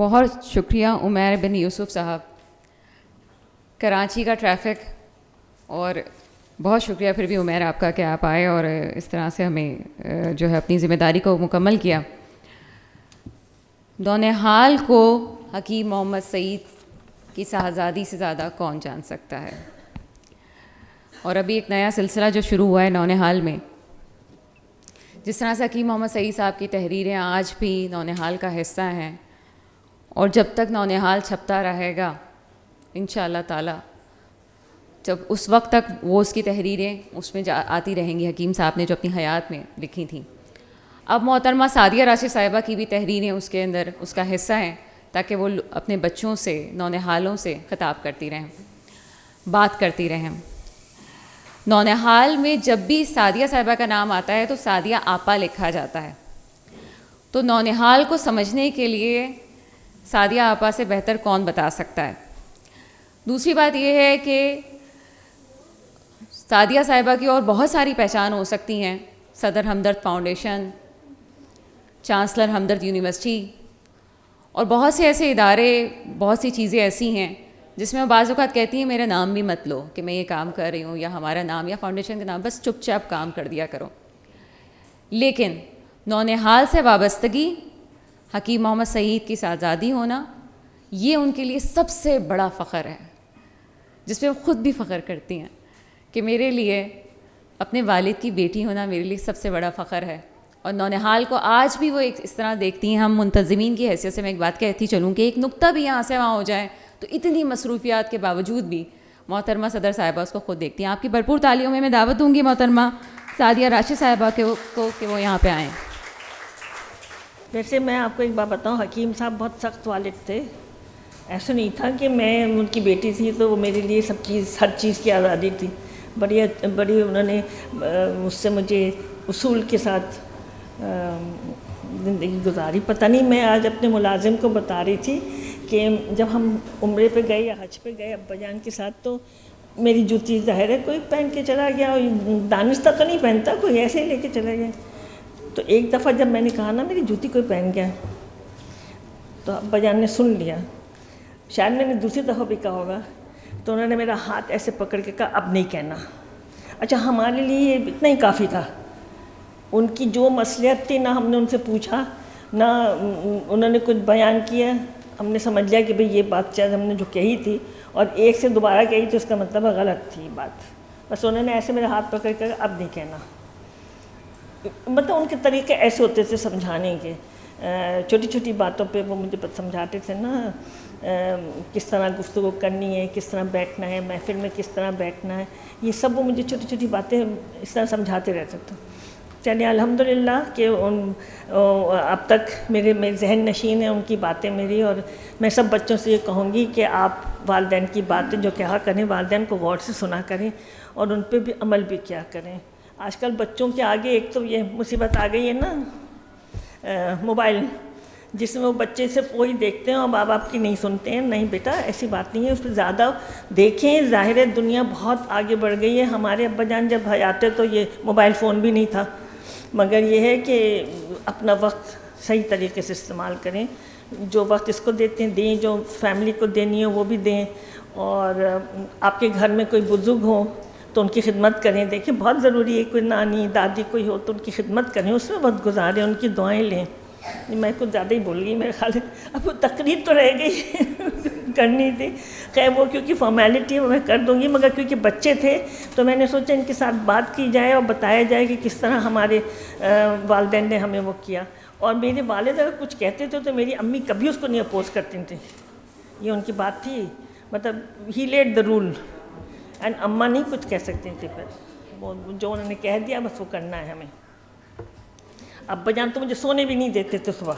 بہت شکریہ عمیر بن یوسف صاحب. کراچی کا ٹریفک، اور بہت شکریہ پھر بھی عمیر آپ کا کہ آپ آئے اور اس طرح سے ہمیں جو ہے اپنی ذمہ داری کو مکمل کیا. نونہال کو حکیم محمد سعید کی شہزادی سے زیادہ کون جان سکتا ہے. اور ابھی ایک نیا سلسلہ جو شروع ہوا ہے نونہال میں، جس طرح سے حکیم محمد سعید صاحب کی تحریریں آج بھی نونہال کا حصہ ہیں، اور جب تک نونہال چھپتا رہے گا انشاءاللہ تعالی، جب اس وقت تک وہ اس کی تحریریں اس میں آتی رہیں گی حکیم صاحب نے جو اپنی حیات میں لکھی تھیں. اب محترمہ سعدیہ راشد صاحبہ کی بھی تحریریں اس کے اندر اس کا حصہ ہیں، تاکہ وہ اپنے بچوں سے، نونہالوں سے خطاب کرتی رہیں، بات کرتی رہیں. نونہال میں جب بھی سعدیہ صاحبہ کا نام آتا ہے تو سعدیہ آپا لکھا جاتا ہے. تو نونہال کو سمجھنے کے لیے سعدیہ آپا سے بہتر کون بتا سکتا ہے. دوسری بات یہ ہے کہ سعدیہ صاحبہ کی اور بہت ساری پہچان ہو سکتی ہیں، صدر ہمدرد فاؤنڈیشن، چانسلر ہمدرد یونیورسٹی، اور بہت سے ایسے ادارے، بہت سی چیزیں ایسی ہیں جس میں بعض اوقات کہتی ہیں میرا نام بھی مت لو کہ میں یہ کام کر رہی ہوں، یا ہمارا نام یا فاؤنڈیشن کا نام، بس چپ چاپ کام کر دیا کرو. لیکن نونہال سے وابستگی، حکیم محمد سعید کی شہزادی ہونا، یہ ان کے لیے سب سے بڑا فخر ہے، جس پہ وہ خود بھی فخر کرتی ہیں کہ میرے لیے اپنے والد کی بیٹی ہونا میرے لیے سب سے بڑا فخر ہے. اور نونہال کو آج بھی وہ ایک اس طرح دیکھتی ہیں. ہم منتظمین کی حیثیت سے میں ایک بات کہتی چلوں کہ ایک نقطہ بھی یہاں سے وہاں ہو جائے تو اتنی مصروفیات کے باوجود بھی محترمہ صدر صاحبہ اس کو خود دیکھتی ہیں. آپ کی بھرپور تالیوں میں دعوت دوں گی محترمہ سعدیہ راشد صاحبہ کو کہ وہ یہاں پہ آئیں. ویسے میں آپ کو ایک بات بتاؤں، حکیم صاحب بہت سخت والد تھے. ایسا نہیں تھا کہ میں ان کی بیٹی تھی تو وہ میرے لیے سب چیز، ہر چیز کی آزادی تھی. بڑی انہوں نے مجھ سے مجھے اصول کے ساتھ زندگی گزاری. پتہ نہیں، میں آج اپنے ملازم کو بتا رہی تھی کہ جب ہم عمرے پہ گئے یا حج پہ گئے ابا جان کے ساتھ، تو میری جوتی ظاہر ہے کوئی پہن کے چلا گیا، دانستہ تو نہیں پہنتا، کوئی ایسے ہی لے کے چلا گیا. تو ایک دفعہ جب میں نے کہا نا میری جوتی کوئی پہن گیا، تو ابا جان نے سن لیا. شاید میں نے دوسری دفعہ بھی کہا ہوگا، تو انہوں نے میرا ہاتھ ایسے پکڑ کے کہا اب نہیں کہنا. اچھا، ہمارے لیے اتنا ہی کافی تھا. ان کی جو مصلحت تھی، نہ ہم نے ان سے پوچھا، نہ انہوں نے کچھ بیان کیا. ہم نے سمجھ لیا کہ بھئی یہ بات شاید ہم نے جو کہی تھی اور ایک سے دوبارہ کہی تو اس کا مطلب غلط تھی بات. بس انہوں نے ایسے میرا ہاتھ پکڑ کر اب نہیں کہنا. مطلب ان کے طریقے ایسے ہوتے تھے سمجھانے کے. چھوٹی چھوٹی باتوں پہ وہ مجھے سمجھاتے تھے نا، کس طرح گفتگو کرنی ہے، کس طرح بیٹھنا ہے، محفل میں کس طرح بیٹھنا ہے. یہ سب وہ مجھے چھوٹی چھوٹی باتیں اس طرح سمجھاتے رہتے تھے. چلیے الحمدللہ کہ اب تک میرے ذہن نشین ہیں ان کی باتیں میری. اور میں سب بچوں سے یہ کہوں گی کہ آپ والدین کی باتیں جو کہا کریں، والدین کو غور سے سنا کریں اور ان پہ بھی عمل بھی کیا کریں. آج کل بچوں کے آگے ایک تو یہ مصیبت آ گئی ہے نا، موبائل، جس میں وہ بچے صرف وہی دیکھتے ہیں اور ماں باپ کی نہیں سنتے ہیں. نہیں بیٹا، ایسی بات نہیں ہے، اس پہ زیادہ دیکھیں. ظاہر ہے دنیا بہت آگے بڑھ گئی ہے. ہمارے ابا جان جب حیات تھے تو یہ موبائل فون بھی نہیں تھا. مگر یہ ہے کہ اپنا وقت صحیح طریقے سے استعمال کریں. جو وقت اس کو دیتے ہیں دیں، جو فیملی کو دینی ہو وہ بھی دیں. اور آپ کے گھر میں کوئی بزرگ ہوں تو ان کی خدمت کریں. دیکھیں بہت ضروری ہے، کوئی نانی دادی کوئی ہو تو ان کی خدمت کریں، اس میں وقت گزاریں، ان کی دعائیں لیں. میں کچھ زیادہ ہی بول گئی میرے خیال ہے. اب وہ تقریر تو رہ گئی کرنی تھی، خیر وہ کیونکہ فارمیلٹی میں کر دوں گی، مگر کیونکہ بچے تھے تو میں نے سوچا ان کے ساتھ بات کی جائے اور بتایا جائے کہ کس طرح ہمارے والدین نے ہمیں وہ کیا. اور میرے والد اگر کچھ کہتے تھے تو میری امی کبھی اس کو نہیں اپوز کرتی تھیں. یہ ان کی بات تھی، مطلب ہی لیڈ دا رول اینڈ اماں نہیں کچھ کہہ سکتی تھیں. پھر وہ جو انہوں نے کہہ دیا بس وہ کرنا ہے ہمیں. ابا جان تو مجھے سونے بھی نہیں دیتے تھے صبح.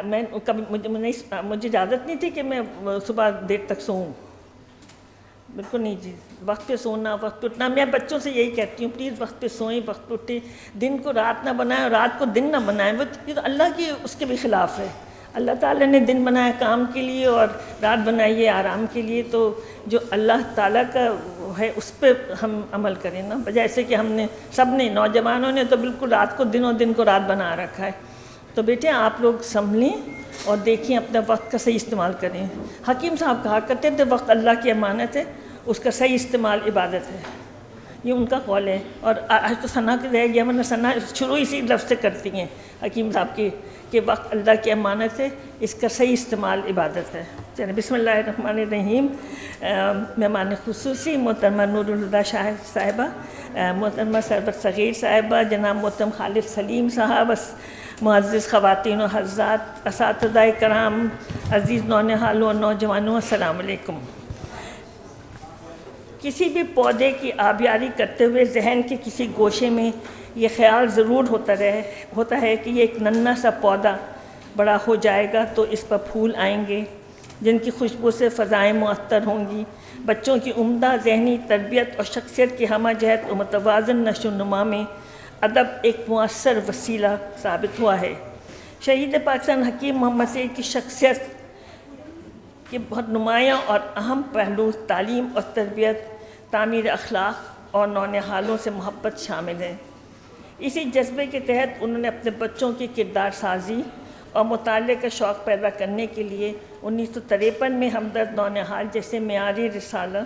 میں کبھی مجھے اجازت نہیں تھی کہ میں صبح دیر تک سوؤں، بالکل نہیں جی. وقت پہ سونا، وقت پہ اٹھنا. میں بچوں سے یہی کہتی ہوں پلیز وقت پہ سوئیں، وقت پہ اٹھیں. دن کو رات نہ بنائیں اور رات کو دن نہ بنائیں. وہ تو اللہ کی اس کے بھی خلاف ہے. اللہ تعالیٰ نے دن بنایا کام کے لیے اور رات بنائی ہے آرام کے لیے. تو جو اللہ تعالیٰ کا ہے اس پہ ہم عمل کریں نا، بجائے سے کہ ہم نے سب نے، نوجوانوں نے تو بالکل رات کو دن اور دن کو رات بنا رکھا ہے. تو بیٹے آپ لوگ سنبھلیں اور دیکھیں اپنا وقت کا صحیح استعمال کریں. حکیم صاحب کہا کرتے تھے وقت اللہ کی امانت ہے, اس کا صحیح استعمال عبادت ہے. یہ ان کا قول ہے. اور آج تو ثنا کے رہ گیا, ورنہ ثنا شروع اسی لفظ سے کرتی ہیں حکیم صاحب کی کہ وقت اللہ کی امانت ہے, اس کا صحیح استعمال عبادت ہے. چلیں بسم اللہ الرحمن الرحیم. مہمان خصوصی محترمہ نور الہدیٰ شاہ صاحبہ, محترمہ سربت صغیر صاحبہ, جناب محترم خالد سلیم صاحب, معزز خواتین و حضرات, اساتذہ کرام, عزیز نونہالوں اور نوجوانوں, السلام علیکم. کسی بھی پودے کی آبیاری کرتے ہوئے ذہن کے کسی گوشے میں یہ خیال ضرور ہوتا ہے کہ یہ ایک ننھا سا پودا بڑا ہو جائے گا تو اس پر پھول آئیں گے جن کی خوشبو سے فضائیں معطر ہوں گی. بچوں کی عمدہ ذہنی تربیت اور شخصیت کی ہمہ جہت و متوازن نشو و نما میں ادب ایک مؤثر وسیلہ ثابت ہوا ہے. شہید پاکستان حکیم محمد سعید کی شخصیت کے بہت نمایاں اور اہم پہلو تعلیم اور تربیت, تعمیر اخلاق اور نونہالوں سے محبت شامل ہے. اسی جذبے کے تحت انہوں نے اپنے بچوں کی کردار سازی اور مطالعے کا شوق پیدا کرنے کے لیے 1953 میں ہمدرد نونہال جیسے معیاری رسالہ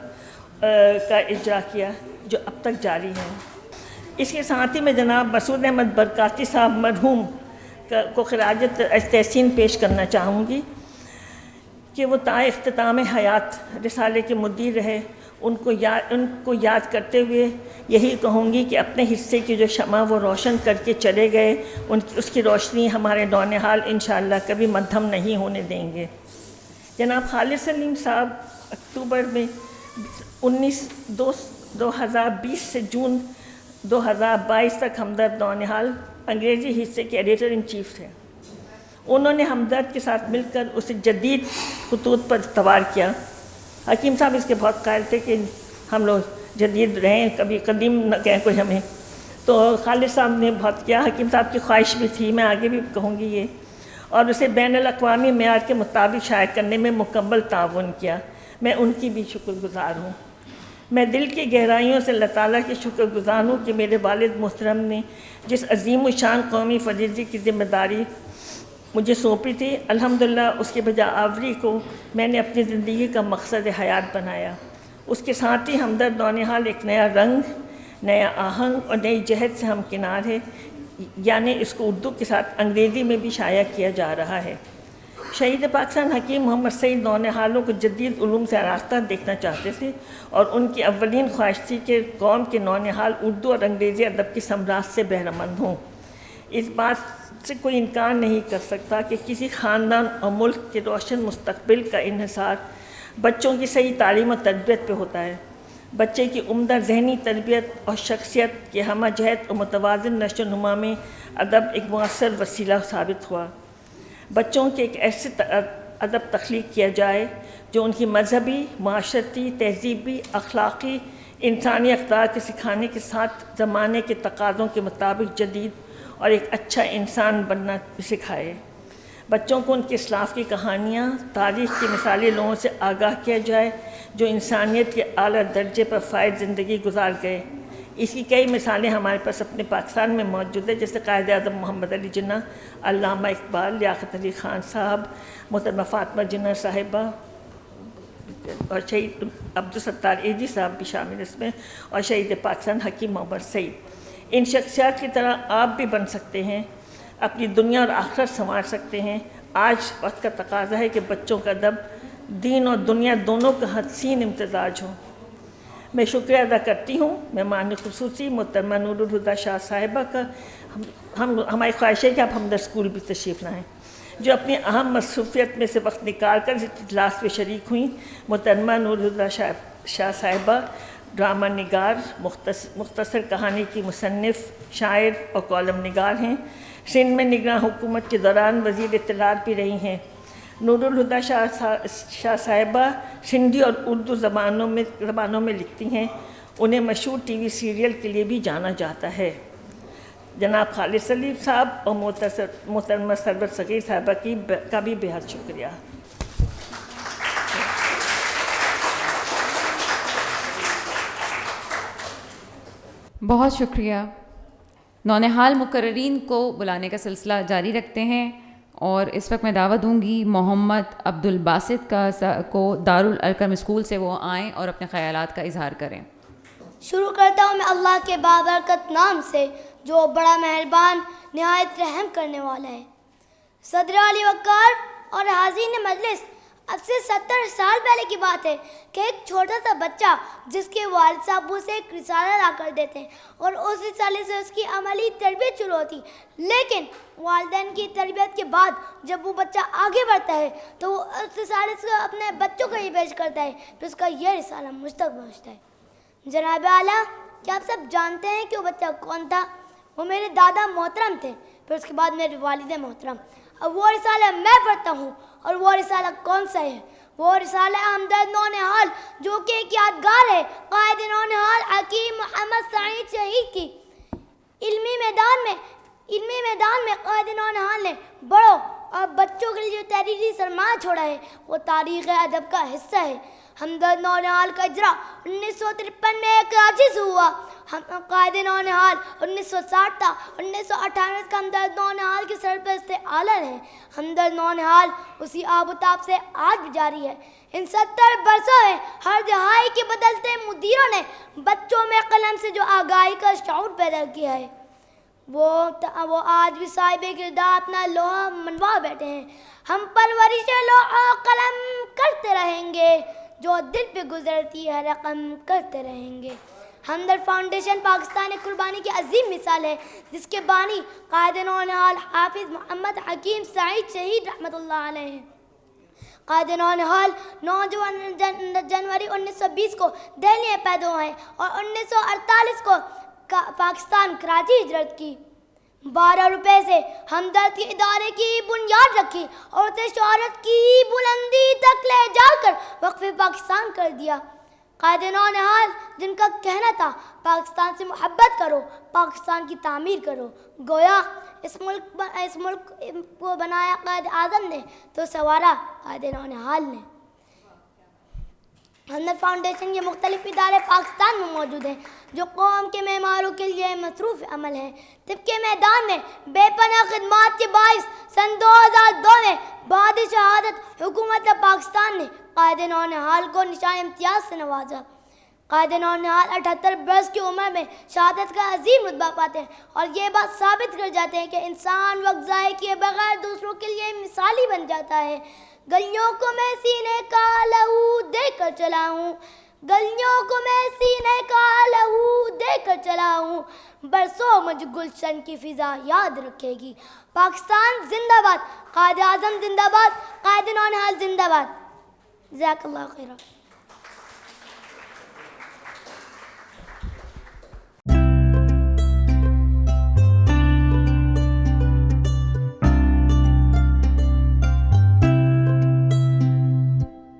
کا اجرا کیا جو اب تک جاری ہے. اس کے ساتھ ہی میں جناب مسعود احمد برکاتی صاحب مرحوم کو خراج تحسین پیش کرنا چاہوں گی کہ وہ تا اختتام حیات رسالے کے مدیر رہے. ان کو یاد کرتے ہوئے یہی کہوں گی کہ اپنے حصے کی جو شمع وہ روشن کر کے چلے گئے, اس کی روشنی ہمارے نونہال انشاءاللہ کبھی مدھم نہیں ہونے دیں گے. جناب خالد سلیم صاحب اکتوبر میں 2020 سے جون 2022 تک ہمدرد نونہال انگریزی حصے کے ایڈیٹر ان چیف تھے. انہوں نے ہمدرد کے ساتھ مل کر اسے جدید خطوط پر استوار کیا. حکیم صاحب اس کے بہت قائل تھے کہ ہم لوگ جدید رہیں, کبھی قدیم نہ کہیں کوئی ہمیں. تو خالد صاحب نے بہت کیا, حکیم صاحب کی خواہش بھی تھی, میں آگے بھی کہوں گی یہ, اور اسے بین الاقوامی معیار کے مطابق شائع کرنے میں مکمل تعاون کیا. میں ان کی بھی شکر گزار ہوں. میں دل کی گہرائیوں سے اللہ تعالیٰ کی شکر گزار ہوں کہ میرے والد محترم نے جس عظیم الشان قومی فریضے کی ذمہ داری مجھے سونپی تھی, الحمدللہ اس کے بجا آوری کو میں نے اپنی زندگی کا مقصد حیات بنایا. اس کے ساتھ ہی ہمدرد نونہال ایک نیا رنگ, نیا آہنگ اور نئی جہت سے ہمکنار ہے, یعنی اس کو اردو کے ساتھ انگریزی میں بھی شائع کیا جا رہا ہے. شہید پاکستان حکیم محمد سعید نونہالوں کو جدید علوم سے آراستہ دیکھنا چاہتے تھے, اور ان کی اولین خواہش تھی کہ قوم کے نونہال اردو اور انگریزی ادب کی ثمرات سے بہرہ مند ہوں. اس بات سے کوئی انکار نہیں کر سکتا کہ کسی خاندان اور ملک کے روشن مستقبل کا انحصار بچوں کی صحیح تعلیم و تربیت پہ ہوتا ہے. بچے کی عمدہ ذہنی تربیت اور شخصیت کے ہمہ جہت و متوازن نشو و نما میں ادب ایک مؤثر وسیلہ ثابت ہوا. بچوں کے ایک ایسے ادب تخلیق کیا جائے جو ان کی مذہبی, معاشرتی, تہذیبی, اخلاقی, انسانی اقدار کے سکھانے کے ساتھ زمانے کے تقاضوں کے مطابق جدید اور ایک اچھا انسان بننا سکھائے. بچوں کو ان کے اسلاف کی کہانیاں, تاریخ کی مثالی لوگوں سے آگاہ کیا جائے جو انسانیت کے اعلیٰ درجے پر فائز زندگی گزار گئے. اس کی کئی مثالیں ہمارے پاس اپنے پاکستان میں موجود ہیں, جیسے قائد اعظم محمد علی جناح, علامہ اقبال, لیاقت علی خان صاحب, محترمہ فاطمہ جناح صاحبہ, اور شہید عبدالستار ایدھی صاحب بھی شامل اس میں, اور شہید پاکستان حکیم محمد سعید. ان شخصیات کی طرح آپ بھی بن سکتے ہیں, اپنی دنیا اور آخرت سنوار سکتے ہیں. آج وقت کا تقاضا ہے کہ بچوں کا ادب دین اور دنیا دونوں کا حسین امتزاج ہو. میں شکریہ ادا کرتی ہوں مہمان خصوصی محترمہ نور الہدیٰ شاہ صاحبہ کا. ہماری خواہش ہے کہ آپ ہمدرد اسکول بھی تشریف لائیں, جو اپنی اہم مصروفیت میں سے وقت نکال کر اس اجلاس میں شریک ہوئیں. محترمہ نور الہدیٰ شاہ صاحبہ ڈرامہ نگار, مختصر کہانی کی مصنف, شاعر اور کالم نگار ہیں. سندھ میں نگراں حکومت کے دوران وزیر اطلاعات بھی رہی ہیں. نور الہدیٰ شاہ صاحبہ سندھی اور اردو زبانوں میں لکھتی ہیں. انہیں مشہور ٹی وی سیریل کے لیے بھی جانا جاتا ہے. جناب خالد سلیم صاحب اور محترمہ سربت صغیر صاحبہ کا بھی بہت شکریہ. بہت شکریہ نونہال مقررین کو بلانے کا سلسلہ جاری رکھتے ہیں، اور اس وقت میں دعوت دوں گی محمد عبد الباسط کو دارالارقم اسکول سے وہ آئیں اور اپنے خیالات کا اظہار کریں۔ شروع کرتا ہوں میں اللہ کے بابرکت نام سے جو بڑا مہربان نہایت رحم کرنے والا ہے۔ صدر علی وقار اور حاضرین مجلس، اب سے 70 سال پہلے کی بات ہے کہ ایک چھوٹا سا بچہ جس کے والد صاحب اسے ایک رسالہ لا کر دیتے ہیں اور اس رسالے سے اس کی عملی تربیت شروع ہوتی، لیکن والدین کی تربیت کے بعد جب وہ بچہ آگے بڑھتا ہے تو وہ اس رسالے سے اپنے بچوں کو ہی پیش کرتا ہے، پھر اس کا یہ رسالہ مجھ تک پہنچتا ہے۔ جناب اعلیٰ، کیا آپ سب جانتے ہیں کہ وہ بچہ کون تھا؟ وہ میرے دادا محترم تھے، پھر اس کے بعد میرے والد محترم۔ اب وہ رسالہ میں پڑھتا ہوں، اور وہ رسالہ کون سا ہے؟ وہ رسالہ ہمدرد نونہال، جو کہ ایک یادگار ہے قائد نونہال حکیم محمد سعید شہید کی۔ علمی میدان میں قائد نونہال نے بڑوں اور بچوں کے لیے جو تحریری سرمایہ چھوڑا ہے وہ تاریخ ادب کا حصہ ہے۔ ہمدرد نونہال کا اجرا 1953 میں کراچی سے ہوا۔ قائد نونہال 1960 تا 1998 کا ہمدرد نونہال کی سرپرست عالم ہے۔ ہمدرد نونہال اسی آب و تاب سے آج بھی جاری ہے۔ ان 70 برسوں میں ہر دہائی کے بدلتے مدیروں نے بچوں میں قلم سے جو آگاہی کا شعور پیدا کیا ہے، وہ آج بھی صاحب کردار اپنا لوہا منوا بیٹھے ہیں۔ ہم پرورش لوح و قلم کرتے رہیں گے، جو دل پہ گزرتی ہے رقم کرتے رہیں گے۔ ہمدرد فاؤنڈیشن پاکستان ایک قربانی کی عظیم مثال ہے جس کے بانی قائد نونہال حافظ محمد حکیم سعید شہید رحمۃ اللہ علیہ ہیں۔ قائد نونہال 9 جنوری 1920 کو دہلی میں پیدا ہوئے ہیں اور 1948 کو پاکستان کراچی ہجرت کی۔ 12 روپے سے ہمدرد کے ادارے کی بنیاد رکھی اور اسے شہرت کی بلندی تک لے جا کر وقف پاکستان کر دیا۔ قائد نونہال جن کا کہنا تھا پاکستان سے محبت کرو، پاکستان کی تعمیر کرو، گویا اس ملک کو بنایا قائد اعظم نے تو سنوارا قائد نونہال نے۔ ہمدرد فاؤنڈیشن کے مختلف ادارے پاکستان میں موجود ہیں جو قوم کے معماروں کے لیے مصروف عمل ہیں۔ طب کے میدان میں بے پناہ خدمات کے باعث سن 2002 میں بعد شہادت حکومت پاکستان نے قائد نونہال کو نشان امتیاز سے نوازا۔ قائد نونہال 78 برس کی عمر میں شہادت کا عظیم رتبہ پاتے ہیں اور یہ بات ثابت کر جاتے ہیں کہ انسان وقت ضائع کیے بغیر دوسروں کے لیے مثالی بن جاتا ہے۔ گلیوں کو میں سینے کا لہو دے کر چلا ہوں، گلیوں کو میں سینے کا لہو دے کر چلا ہوں، برسوں مجھ گلشن کی فضا یاد رکھے گی۔ پاکستان زندہ باد، قائد اعظم زندہ باد، قائد نونہال زندہ باد۔ جزاک اللہ خیرہ۔